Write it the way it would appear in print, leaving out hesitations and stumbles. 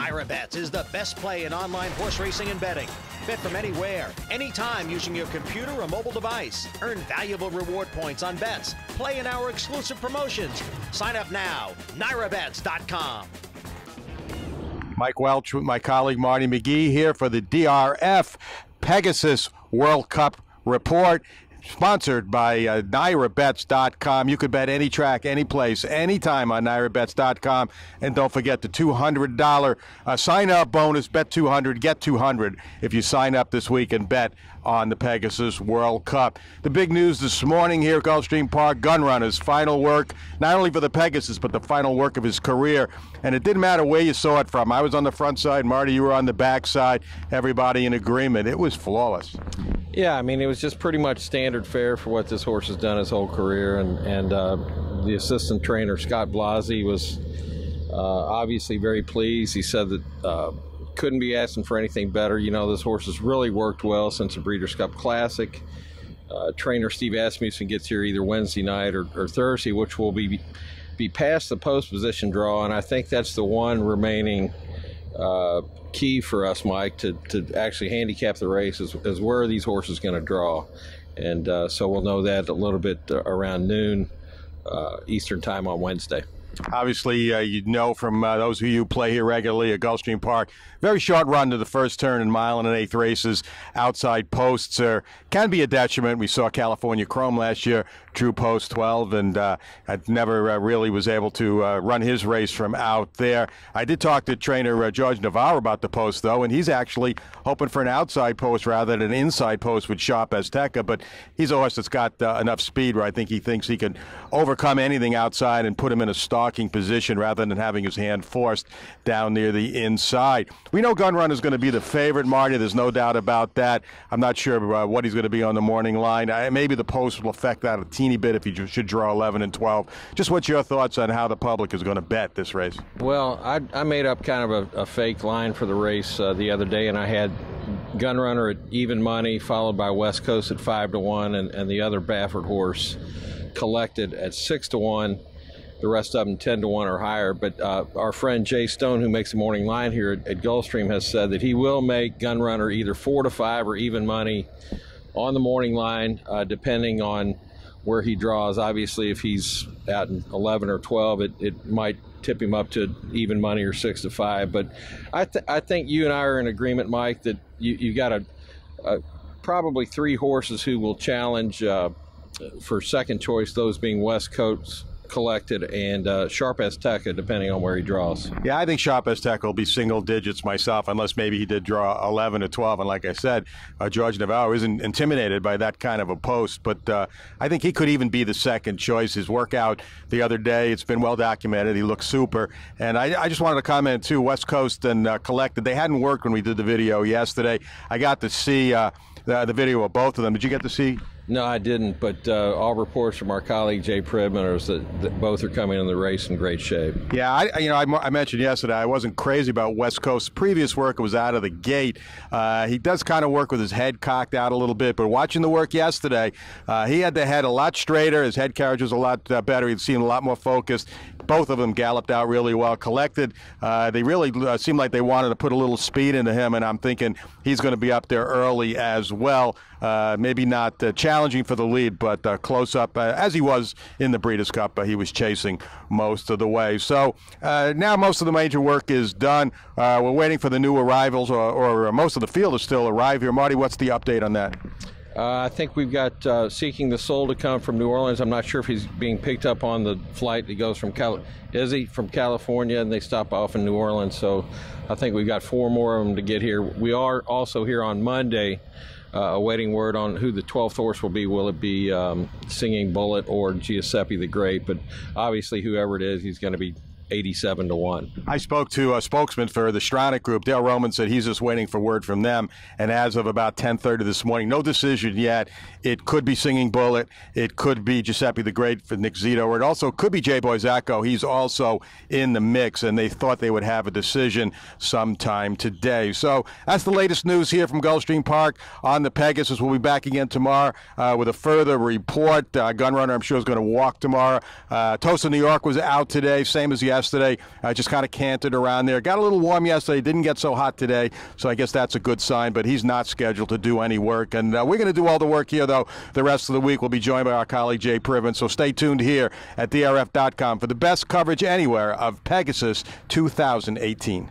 NYRA Bets is the best play in online horse racing and betting. Bet from anywhere, anytime using your computer or mobile device. Earn valuable reward points on bets. Play in our exclusive promotions. Sign up now, NYRABets.com. Mike Welch with my colleague Marty McGee here for the DRF Pegasus World Cup report. Sponsored by NYRABets.com. You could bet any track, any place, anytime on NYRABets.com. And don't forget the $200 sign-up bonus. Bet 200, get 200 if you sign up this week and bet on the Pegasus World Cup. The big news this morning here at Gulfstream Park, Gunrunner's final work, not only for the Pegasus, but the final work of his career. And it didn't matter where you saw it from. I was on the front side, Marty, you were on the back side. Everybody in agreement. It was flawless. Yeah, I mean, it was just pretty much standard fare for what this horse has done his whole career. And the assistant trainer, Scott Blasi, was obviously very pleased. He said that couldn't be asking for anything better. You know, this horse has really worked well since the Breeders' Cup Classic. Trainer Steve Asmussen gets here either Wednesday night or Thursday, which will be past the post position draw. And I think that's the one remaining key for us, Mike, to actually handicap the race is where are these horses going to draw. And so we'll know that a little bit around noon Eastern time on Wednesday. Obviously, you know from those of you who play here regularly at Gulfstream Park, very short run to the first turn in mile and an eighth races. Outside posts can be a detriment. We saw California Chrome last year, drew post 12, and never really was able to run his race from out there. I did talk to trainer George Navarro about the post, though, and he's actually hoping for an outside post rather than an inside post with Sharp Azteca, but he's a horse that's got enough speed where I think he thinks he can overcome anything outside and put him in a stalking position rather than having his hand forced down near the inside. We know Gunrunner is going to be the favorite, Marty. There's no doubt about that. I'm not sure what he's going to be on the morning line. Maybe the post will affect that a teeny bit if he should draw 11 and 12. Just what's your thoughts on how the public is going to bet this race? Well, I made up kind of a fake line for the race the other day, and I had Gunrunner at even money, followed by West Coast at 5-1, and the other Baffert horse collected at 6-1. The rest of them 10-1 or higher. But our friend Jay Stone, who makes the morning line here at Gulfstream, has said that he will make Gunrunner either 4-5 or even money on the morning line, depending on where he draws. Obviously, if he's out in 11 or 12, it might tip him up to even money or 6-5. But I think you and I are in agreement, Mike, that you got probably three horses who will challenge for second choice, those being West Coast collected and Sharp Azteca, depending on where he draws. Yeah, I think Sharp Azteca will be single digits myself, unless maybe he did draw 11 or 12. And like I said, George Navarro isn't intimidated by that kind of a post, but I think he could even be the second choice. His workout the other day, it's been well documented. He looks super. And I just wanted to comment too, West Coast and collected, they hadn't worked when we did the video yesterday. I got to see the video of both of them. Did you get to see? No, I didn't, but all reports from our colleague Jay Pridman are that both are coming in the race in great shape. Yeah, I mentioned yesterday I wasn't crazy about West Coast's previous work. It was out of the gate. He does kind of work with his head cocked out a little bit, but watching the work yesterday, he had the head a lot straighter. His head carriage was a lot better. He seemed a lot more focused. Both of them galloped out really well. Collected, they really seemed like they wanted to put a little speed into him, and I'm thinking he's going to be up there early as well. Maybe not challenging for the lead, but close up, as he was in the Breeders' Cup. He was chasing most of the way. So now most of the major work is done. We're waiting for the new arrivals, or most of the field is still arrive here. Marty, what's the update on that? I think we've got Seeking the Soul to come from New Orleans. I'm not sure if he's being picked up on the flight that goes from from California, and they stop off in New Orleans. So I think we've got 4 more of them to get here. We are also here on Monday, awaiting word on who the 12th horse will be. Will it be Singing Bullet or Giuseppe the Great? But obviously, whoever it is, he's going to be 87-1. I spoke to a spokesman for the Stronach Group. Dale Roman said he's just waiting for word from them. And as of about 10:30 this morning, no decision yet. It could be Singing Bullet. It could be Giuseppe the Great for Nick Zito. Or it also could be J. Boy Zacco. He's also in the mix, and they thought they would have a decision sometime today. So that's the latest news here from Gulfstream Park on the Pegasus. We'll be back again tomorrow with a further report. Gunrunner, I'm sure, is going to walk tomorrow. Tosa, New York was out today, same as yesterday. yesterday. Just kind of cantered around there. Got a little warm yesterday. Didn't get so hot today, so I guess that's a good sign, but he's not scheduled to do any work. And we're going to do all the work here, though. The rest of the week we'll be joined by our colleague Jay Priven, so stay tuned here at DRF.com for the best coverage anywhere of Pegasus 2018.